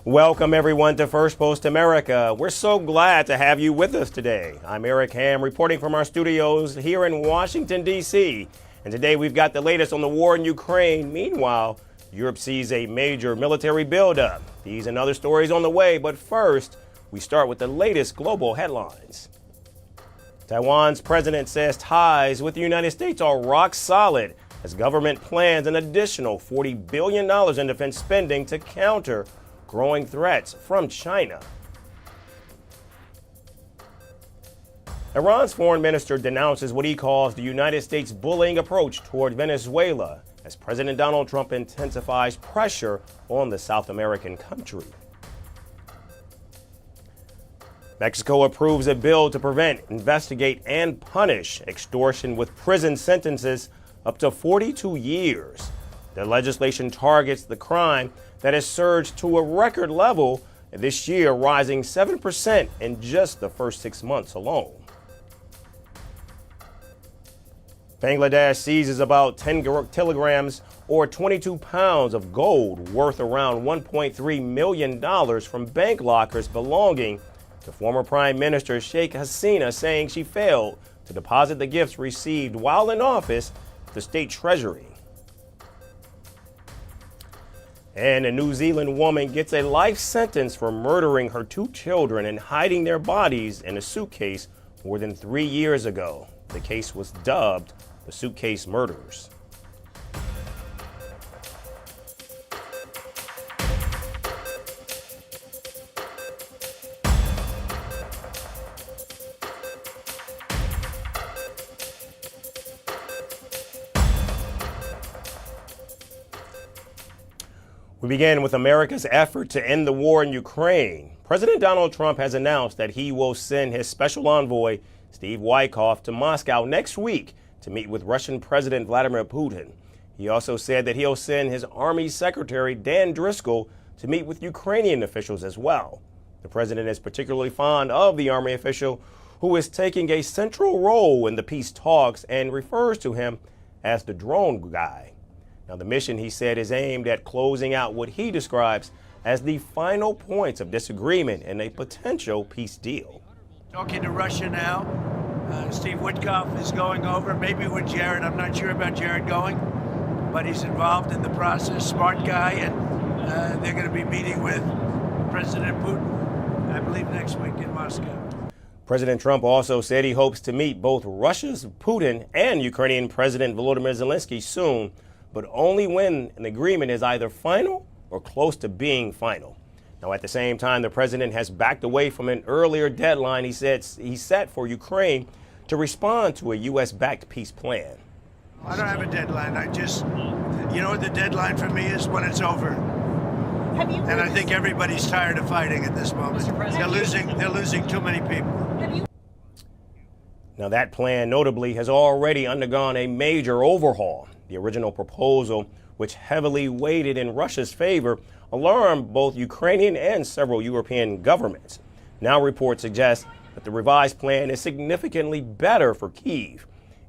Welcome everyone to Firstpost America. We're so glad to have you with us today. I'm Eric Ham reporting from our studios here in Washington, D.C. And today we've got the latest on the war in Ukraine. Meanwhile, Europe sees a major military buildup. These and other stories on the way, but first, we start with the latest global headlines. Taiwan's president says ties with the United States are rock solid as government plans an additional $40 billion in defense spending to counter growing threats from China. Iran's foreign minister denounces what he calls the United States' bullying approach toward Venezuela as President Donald Trump intensifies pressure on the South American country. Mexico approves a bill to prevent, investigate, and punish extortion with prison sentences up to 42 years. The legislation targets the crime that has surged to a record level this year, rising 7% in just the first 6 months alone. Bangladesh seizes about 10 kilograms or 22 pounds of gold worth around $1.3 million from bank lockers belonging to former Prime Minister Sheikh Hasina, saying she failed to deposit the gifts received while in office at the state treasury. And a New Zealand woman gets a life sentence for murdering her 2 children and hiding their bodies in a suitcase more than 3 years ago. The case was dubbed the Suitcase Murders. We begin with America's effort to end the war in Ukraine. President Donald Trump has announced that he will send his special envoy, Steve Witkoff, to Moscow next week to meet with Russian President Vladimir Putin. He also said that he'll send his Army Secretary, Dan Driscoll, to meet with Ukrainian officials as well. The president is particularly fond of the Army official who is taking a central role in the peace talks and refers to him as the drone guy. Now, the mission, he said, is aimed at closing out what he describes as the final points of disagreement in a potential peace deal. Talking to Russia now. Steve Witkoff is going over, maybe with Jared. I'm not sure about Jared going, but he's involved in the process. Smart guy, and they're going to be meeting with President Putin, I believe, next week in Moscow. President Trump also said he hopes to meet both Russia's Putin and Ukrainian President Volodymyr Zelensky soon, but only when an agreement is either final or close to being final. Now, at the same time, the president has backed away from an earlier deadline he set for Ukraine to respond to a U.S.-backed peace plan. I don't have a deadline. You know what the deadline for me is? When it's over. And I think everybody's tired of fighting at this moment. They're losing too many people. Now, that plan notably has already undergone a major overhaul. The original proposal, which heavily weighted in Russia's favor, alarmed both Ukrainian and several European governments. Now reports suggest that the revised plan is significantly better for Kyiv.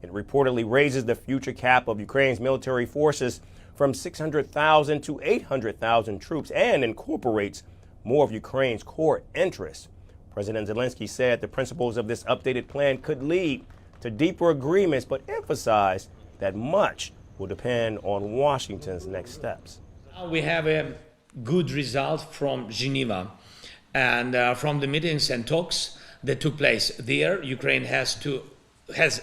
It reportedly raises the future cap of Ukraine's military forces from 600,000 to 800,000 troops and incorporates more of Ukraine's core interests. President Zelensky said the principles of this updated plan could lead to deeper agreements, but emphasized that much will depend on Washington's next steps. We have a good result from Geneva and from the meetings and talks that took place there. Ukraine has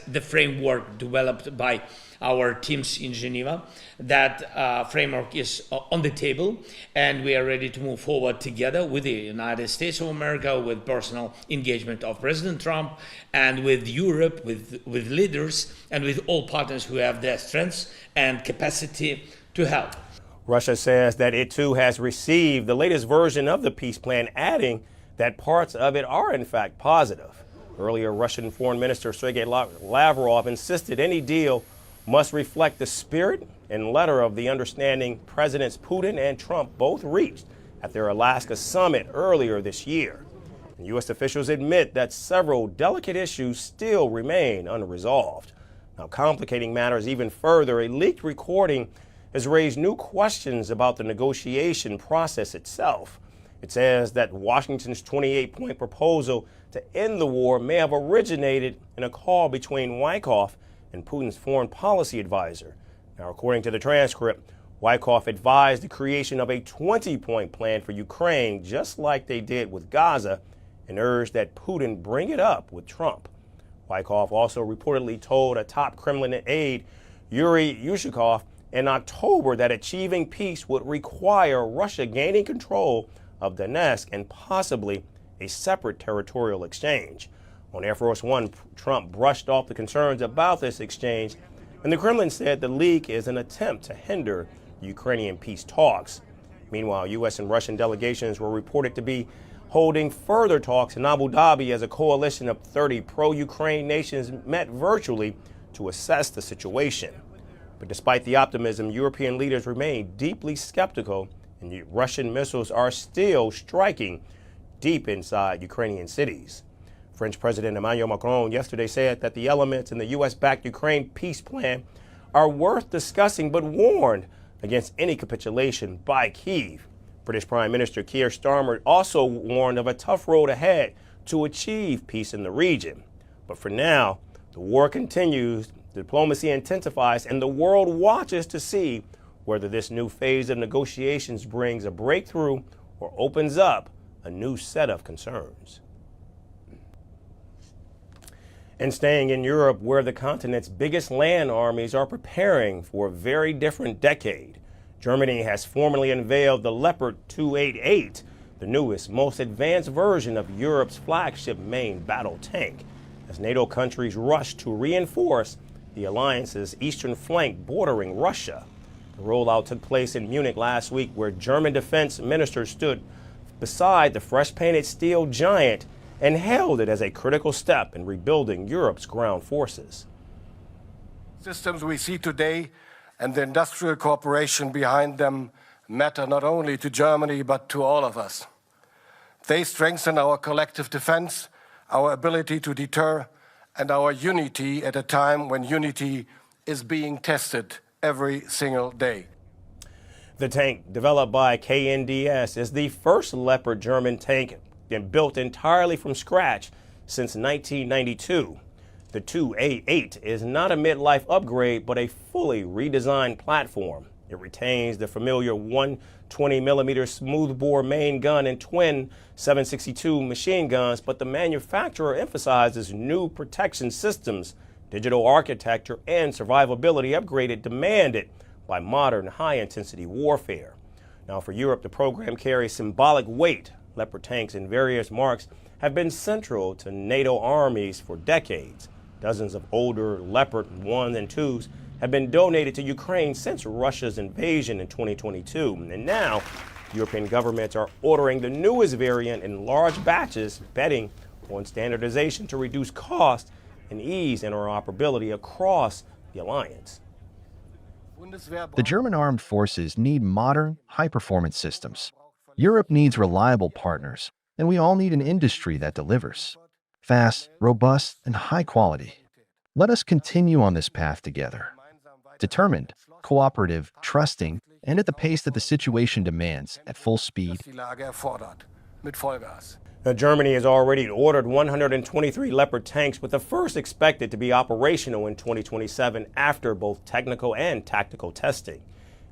the framework developed by our teams in Geneva. That framework is on the table, and we are ready to move forward together with the United States of America, with personal engagement of President Trump, and with Europe, with leaders, and with all partners who have their strengths and capacity to help. Russia says that it too has received the latest version of the peace plan, adding that parts of it are in fact positive. Earlier, Russian Foreign Minister Sergei Lavrov insisted any deal must reflect the spirit and letter of the understanding Presidents Putin and Trump both reached at their Alaska summit earlier this year. And U.S. officials admit that several delicate issues still remain unresolved. Now, complicating matters even further, a leaked recording has raised new questions about the negotiation process itself. It says that Washington's 28-point proposal to end the war may have originated in a call between Witkoff and Putin's foreign policy advisor. Now, according to the transcript, Witkoff advised the creation of a 20-point plan for Ukraine, just like they did with Gaza, and urged that Putin bring it up with Trump. Witkoff also reportedly told a top Kremlin aide, Yuri Ushakov, in October that achieving peace would require Russia gaining control of Donetsk and possibly a separate territorial exchange. On Air Force One, Trump brushed off the concerns about this exchange, and the Kremlin said the leak is an attempt to hinder Ukrainian peace talks. Meanwhile, U.S. and Russian delegations were reported to be holding further talks in Abu Dhabi as a coalition of 30 pro-Ukraine nations met virtually to assess the situation. But despite the optimism, European leaders remain deeply skeptical, and Russian missiles are still striking deep inside Ukrainian cities. French President Emmanuel Macron yesterday said that the elements in the U.S.-backed Ukraine peace plan are worth discussing, but warned against any capitulation by Kyiv. British Prime Minister Keir Starmer also warned of a tough road ahead to achieve peace in the region. But for now, the war continues, diplomacy intensifies, and the world watches to see whether this new phase of negotiations brings a breakthrough or opens up a new set of concerns. And staying in Europe, where the continent's biggest land armies are preparing for a very different decade, Germany has formally unveiled the Leopard 288, the newest, most advanced version of Europe's flagship main battle tank, as NATO countries rush to reinforce the alliance's eastern flank bordering Russia. The rollout took place in Munich last week, where German defense ministers stood beside the fresh-painted steel giant and hailed it as a critical step in rebuilding Europe's ground forces. Systems we see today and the industrial cooperation behind them matter not only to Germany but to all of us. They strengthen our collective defense, our ability to deter, and our unity at a time when unity is being tested every single day. The tank, developed by KNDS, is the first Leopard German tank and built entirely from scratch since 1992. The 2A8 is not a mid-life upgrade, but a fully redesigned platform. It retains the familiar 120mm smoothbore main gun and twin 762 machine guns, but the manufacturer emphasizes new protection systems, digital architecture, and survivability upgraded demanded by modern high-intensity warfare. Now, for Europe, the program carries symbolic weight. Leopard tanks in various marks have been central to NATO armies for decades. Dozens of older Leopard 1s and 2s have been donated to Ukraine since Russia's invasion in 2022. And now, European governments are ordering the newest variant in large batches, betting on standardization to reduce cost and ease interoperability across the alliance. The German armed forces need modern, high-performance systems. Europe needs reliable partners, and we all need an industry that delivers. Fast, robust, and high quality. Let us continue on this path together. Determined, cooperative, trusting, and at the pace that the situation demands, at full speed. Now, Germany has already ordered 123 Leopard tanks, with the first expected to be operational in 2027 after both technical and tactical testing.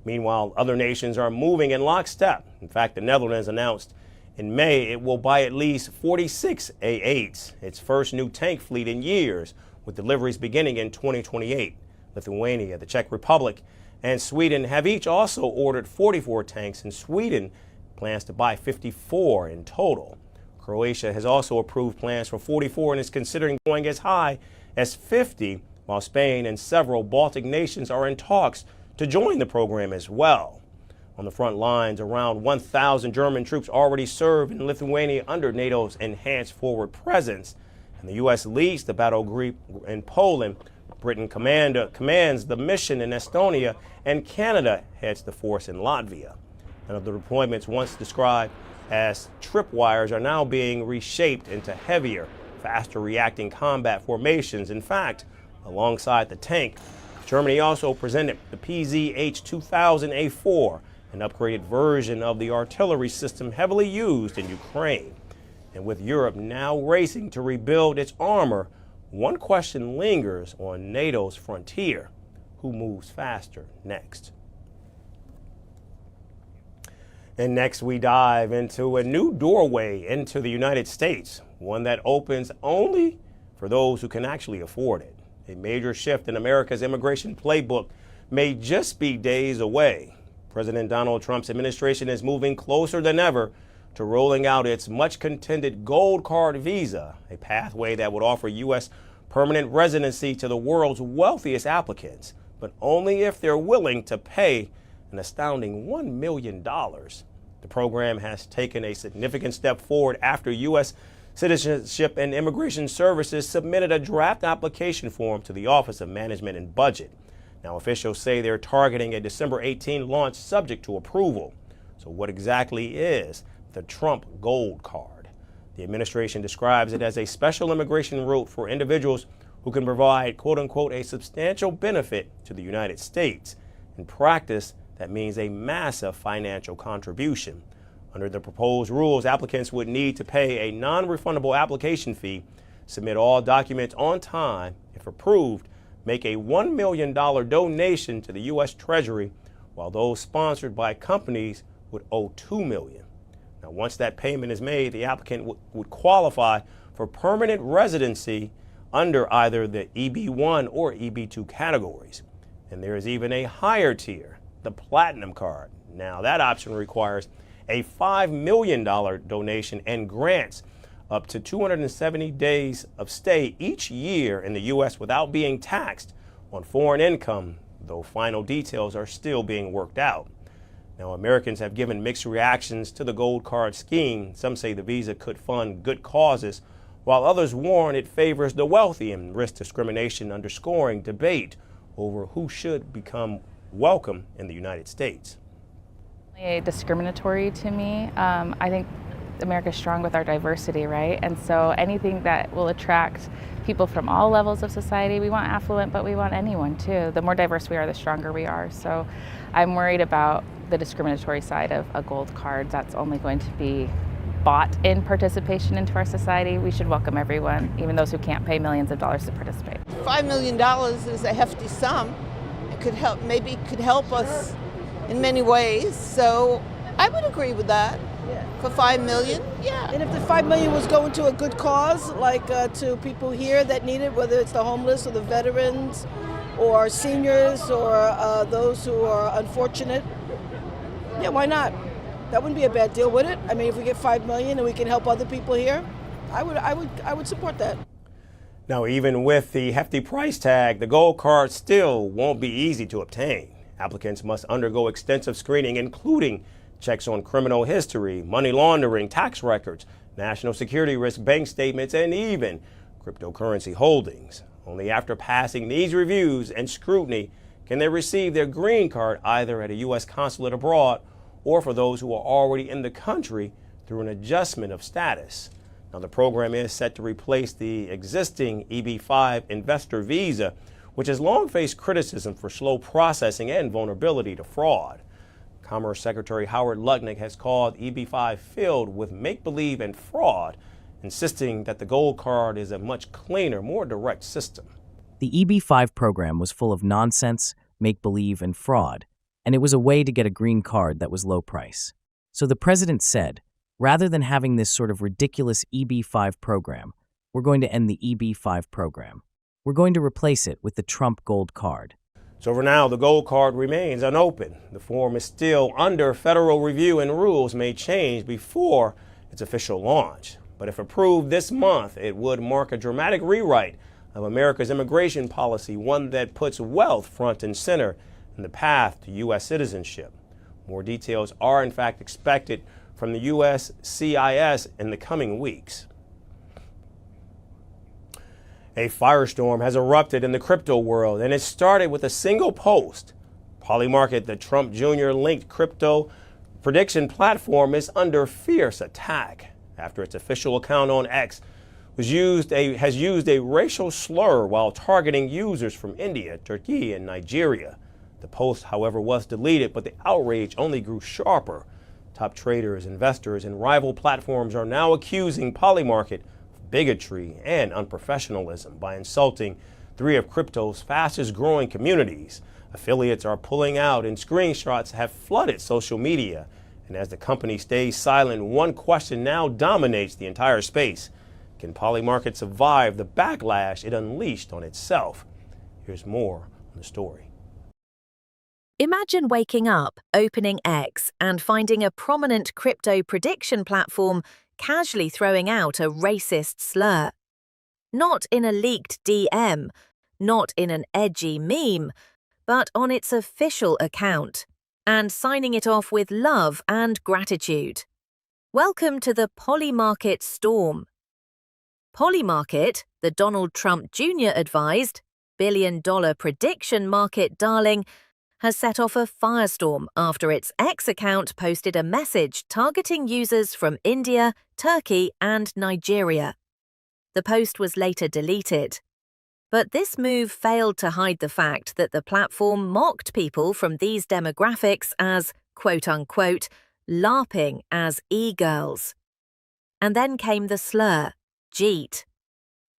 Meanwhile, other nations are moving in lockstep. In fact, the Netherlands announced in May it will buy at least 46 A8s, its first new tank fleet in years, with deliveries beginning in 2028. Lithuania, the Czech Republic, and Sweden have each also ordered 44 tanks, and Sweden plans to buy 54 in total. Croatia has also approved plans for 44 and is considering going as high as 50, while Spain and several Baltic nations are in talks to join the program as well. On the front lines, around 1,000 German troops already serve in Lithuania under NATO's enhanced forward presence, and the U.S. leads the battle group in Poland. Britain commands the mission in Estonia, and Canada heads the force in Latvia. None of the deployments once described as tripwires are now being reshaped into heavier, faster reacting combat formations. In fact, alongside the tank, Germany also presented the PZH-2000A4, an upgraded version of the artillery system heavily used in Ukraine. And with Europe now racing to rebuild its armor, one question lingers on NATO's frontier: who moves faster next? And next we dive into a new doorway into the United States, one that opens only for those who can actually afford it. A major shift in America's immigration playbook may just be days away. President Donald Trump's administration is moving closer than ever to rolling out its much contended gold card visa, a pathway that would offer U.S. permanent residency to the world's wealthiest applicants, but only if they're willing to pay an astounding $1 million. The program has taken a significant step forward after U.S. Citizenship and Immigration Services submitted a draft application form to the Office of Management and Budget. Now, officials say they're targeting a December 18 launch subject to approval. So what exactly is the Trump Gold Card? The administration describes it as a special immigration route for individuals who can provide, quote unquote, a substantial benefit to the United States. In practice, that means a massive financial contribution. Under the proposed rules, applicants would need to pay a non-refundable application fee, submit all documents on time. If approved, make a $1 million donation to the U.S. Treasury, while those sponsored by companies would owe $2 million. Now, once that payment is made, the applicant would qualify for permanent residency under either the EB1 or EB2 categories. And there is even a higher tier, the Platinum Card. Now, that option requires a $5 million donation and grants up to 270 days of stay each year in the U.S. without being taxed on foreign income, though final details are still being worked out. Now, Americans have given mixed reactions to the Gold Card scheme. Some say the visa could fund good causes, while others warn it favors the wealthy and risks discrimination, underscoring debate over who should become welcome in the United States. Discriminatory to me. I think America's strong with our diversity, right? And so anything that will attract people from all levels of society, we want affluent, but we want anyone too. The more diverse we are, the stronger we are. So I'm worried about the discriminatory side of a gold card. That's only going to be bought in participation into our society. We should welcome everyone, even those who can't pay millions of dollars to participate. $5 million is a hefty sum. It could help, maybe it could help us in many ways. So I would agree with that. For $5 million, yeah. And if the $5 million was going to a good cause, like to people here that need it, whether it's the homeless or the veterans or seniors or those who are unfortunate, yeah, why not? That wouldn't be a bad deal, would it? I mean, if we get $5 million and we can help other people here, I would support that. Now, even with the hefty price tag, the Gold Card still won't be easy to obtain. Applicants must undergo extensive screening, including checks on criminal history, money laundering, tax records, national security risk, bank statements, and even cryptocurrency holdings. Only after passing these reviews and scrutiny can they receive their green card, either at a U.S. consulate abroad or for those who are already in the country through an adjustment of status. Now, the program is set to replace the existing EB5 investor visa, which has long faced criticism for slow processing and vulnerability to fraud. Commerce Secretary Howard Lutnick has called EB5 filled with make-believe and fraud, insisting that the Gold Card is a much cleaner, more direct system. The EB5 program was full of nonsense, make-believe, and fraud, and it was a way to get a green card that was low price. So the president said, rather than having this sort of ridiculous EB5 program, we're going to end the EB5 program. We're going to replace it with the Trump Gold Card. So for now, the Gold Card remains unopened. The form is still under federal review and rules may change before its official launch. But if approved this month, it would mark a dramatic rewrite of America's immigration policy, one that puts wealth front and center in the path to U.S. citizenship. More details are in fact expected from the U.S. CIS in the coming weeks. A firestorm has erupted in the crypto world, and it started with a single post. Polymarket, the Trump Jr. linked crypto prediction platform, is under fierce attack after its official account on X has used a racial slur while targeting users from India, Turkey, and Nigeria. The post, however, was deleted, but the outrage only grew sharper. Top traders, investors, and rival platforms are now accusing Polymarket of bigotry and unprofessionalism by insulting three of crypto's fastest growing communities. Affiliates are pulling out and screenshots have flooded social media. And as the company stays silent, one question now dominates the entire space. Can Polymarket survive the backlash it unleashed on itself? Here's more on the story. Imagine waking up, opening X, and finding a prominent crypto prediction platform casually throwing out a racist slur. Not in a leaked DM, not in an edgy meme, but on its official account, and signing it off with love and gratitude. Welcome to the Polymarket storm. Polymarket, the Donald Trump Jr. advised, billion-dollar prediction market darling, has set off a firestorm after its X account posted a message targeting users from India, Turkey, and Nigeria. The post was later deleted. But this move failed to hide the fact that the platform mocked people from these demographics as, quote-unquote, LARPing as e-girls. And then came the slur, Jeet,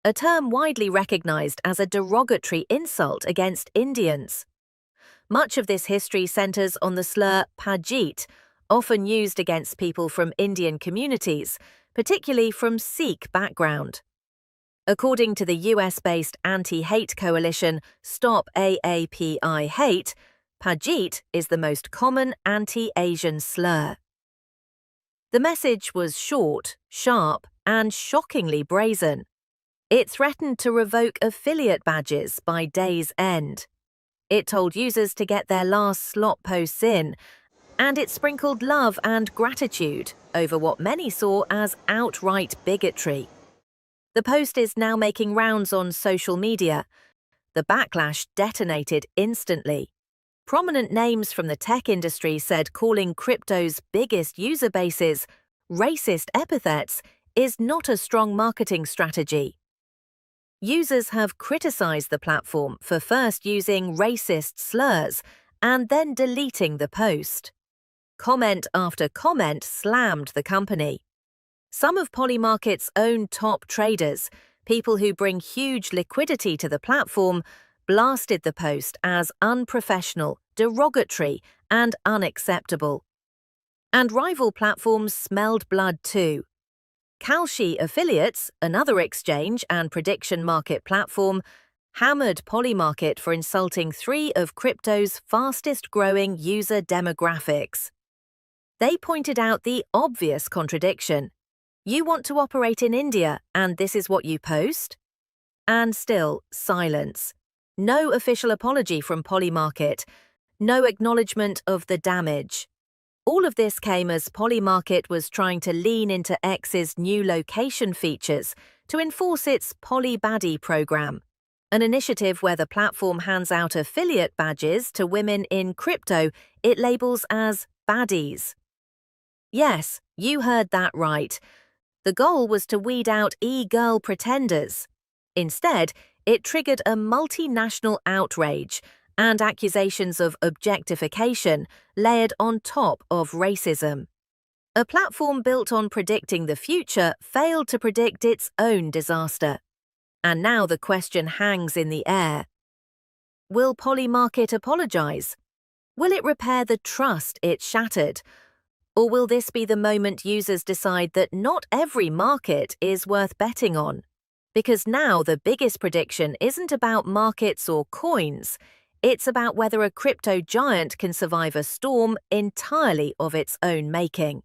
a term widely recognized as a derogatory insult against Indians. Much of this history centers on the slur Pyjamas, often used against people from Indian communities, particularly from Sikh background. According to the US-based anti-hate coalition Stop AAPI Hate, Pyjamas is the most common anti-Asian slur. The message was short, sharp, and shockingly brazen. It threatened to revoke affiliate badges by day's end. It told users to get their last slot posts in, and it sprinkled love and gratitude over what many saw as outright bigotry. The post is now making rounds on social media. The backlash detonated instantly. Prominent names from the tech industry said calling crypto's biggest user bases racist epithets is not a strong marketing strategy. Users have criticized the platform for first using racist slurs and then deleting the post. Comment after comment slammed the company. Some of Polymarket's own top traders, people who bring huge liquidity to the platform, blasted the post as unprofessional, derogatory, and unacceptable. And rival platforms smelled blood too. Kalshi Affiliates, another exchange and prediction market platform, hammered Polymarket for insulting three of crypto's fastest-growing user demographics. They pointed out the obvious contradiction. You want to operate in India, and this is what you post? And still, silence. No official apology from Polymarket. No acknowledgement of the damage. All of this came as Polymarket was trying to lean into X's new location features to enforce its Poly Baddie program, an initiative where the platform hands out affiliate badges to women in crypto it labels as baddies. Yes, you heard that right. The goal was to weed out e-girl pretenders. Instead, it triggered a multinational outrage and accusations of objectification layered on top of racism. A platform built on predicting the future failed to predict its own disaster. And now the question hangs in the air. Will Polymarket apologize? Will it repair the trust it shattered? Or will this be the moment users decide that not every market is worth betting on? Because now the biggest prediction isn't about markets or coins. It's about whether a crypto giant can survive a storm entirely of its own making.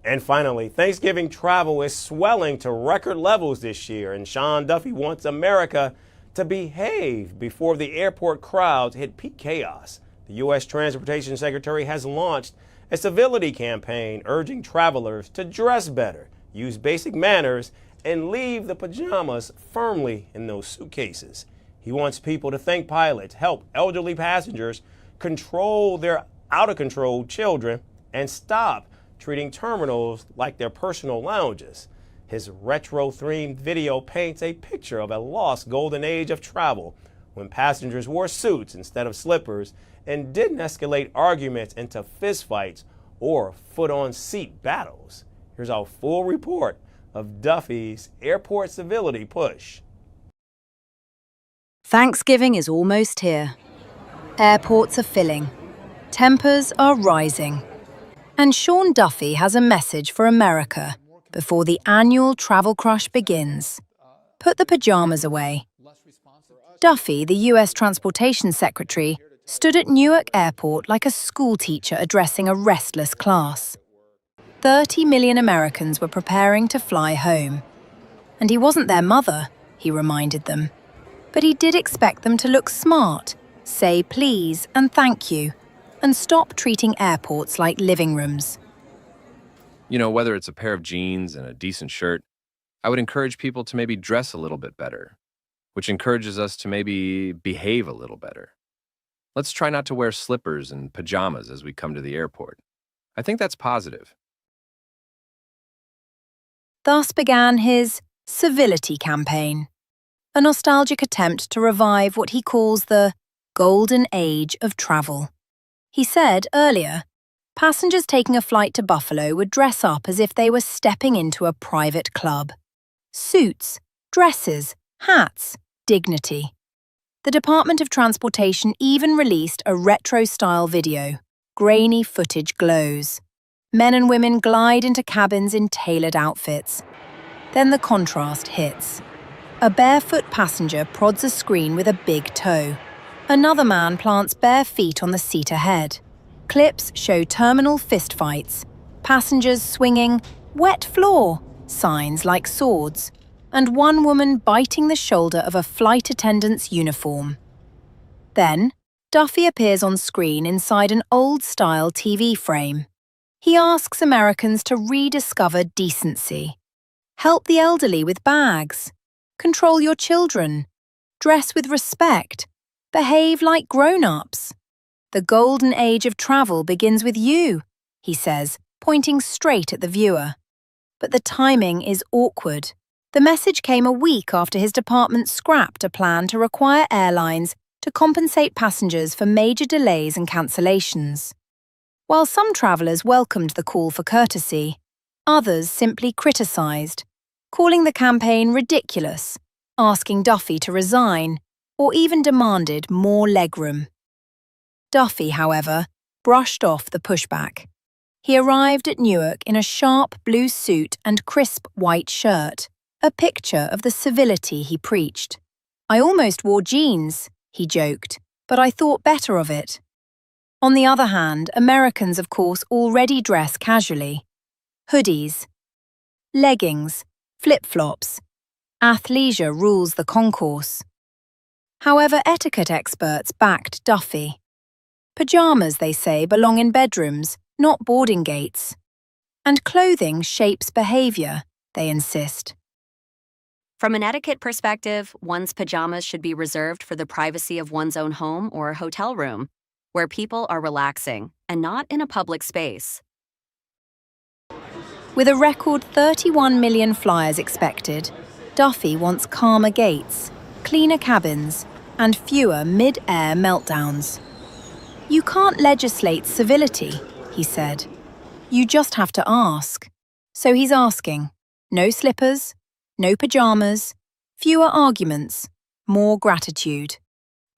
And finally, Thanksgiving travel is swelling to record levels this year, and Sean Duffy wants America to behave before the airport crowds hit peak chaos. The U.S. Transportation Secretary has launched a civility campaign urging travelers to dress better, use basic manners, and leave the pajamas firmly in those suitcases. He wants people to thank pilots, help elderly passengers, control their out-of-control children, and stop treating terminals like their personal lounges. His retro-themed video paints a picture of a lost golden age of travel, when passengers wore suits instead of slippers and didn't escalate arguments into fistfights or foot-on-seat battles. Here's our full report of Duffy's airport civility push. Thanksgiving is almost here. Airports are filling. Tempers are rising. And Sean Duffy has a message for America before the annual travel crush begins. Put the pajamas away. Duffy, the US Transportation Secretary, stood at Newark Airport like a schoolteacher addressing a restless class. 30 million Americans were preparing to fly home. And he wasn't their mother, he reminded them. But he did expect them to look smart, say please and thank you, and stop treating airports like living rooms. You know, whether it's a pair of jeans and a decent shirt, I would encourage people to maybe dress a little bit better, which encourages us to maybe behave a little better. Let's try not to wear slippers and pajamas as we come to the airport. I think that's positive. Thus began his Civility campaign, a nostalgic attempt to revive what he calls the golden age of travel. He said earlier, passengers taking a flight to Buffalo would dress up as if they were stepping into a private club. Suits, dresses, hats, dignity. The Department of Transportation even released a retro-style video. Grainy footage glows. Men and women glide into cabins in tailored outfits. Then the contrast hits. A barefoot passenger prods a screen with a big toe. Another man plants bare feet on the seat ahead. Clips show terminal fistfights, passengers swinging "wet floor" signs like swords, and one woman biting the shoulder of a flight attendant's uniform. Then, Duffy appears on screen inside an old-style TV frame. He asks Americans to rediscover decency. Help the elderly with bags. Control your children. Dress with respect. Behave like grown-ups. The golden age of travel begins with you, he says, pointing straight at the viewer. But the timing is awkward. The message came a week after his department scrapped a plan to require airlines to compensate passengers for major delays and cancellations. While some travellers welcomed the call for courtesy, others simply criticised, calling the campaign ridiculous, asking Duffy to resign, or even demanded more legroom. Duffy, however, brushed off the pushback. He arrived at Newark in a sharp blue suit and crisp white shirt, a picture of the civility he preached. "I almost wore jeans," he joked, "but I thought better of it." On the other hand, Americans, of course, already dress casually. Hoodies, leggings, flip-flops. Athleisure rules the concourse. However, etiquette experts backed Duffy. Pyjamas, they say, belong in bedrooms, not boarding gates. And clothing shapes behaviour, they insist. From an etiquette perspective, one's pajamas should be reserved for the privacy of one's own home or hotel room, where people are relaxing, and not in a public space. With a record 31 million flyers expected, Duffy wants calmer gates, cleaner cabins, and fewer mid-air meltdowns. "You can't legislate civility," he said. "You just have to ask." So he's asking. No slippers, no pajamas, fewer arguments, more gratitude.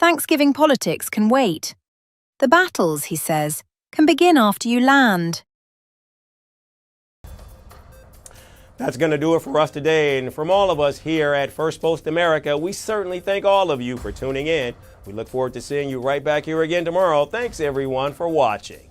Thanksgiving politics can wait. The battles, he says, can begin after you land. That's going to do it for us today. And from all of us here at Firstpost America, we certainly thank all of you for tuning in. We look forward to seeing you right back here again tomorrow. Thanks, everyone, for watching.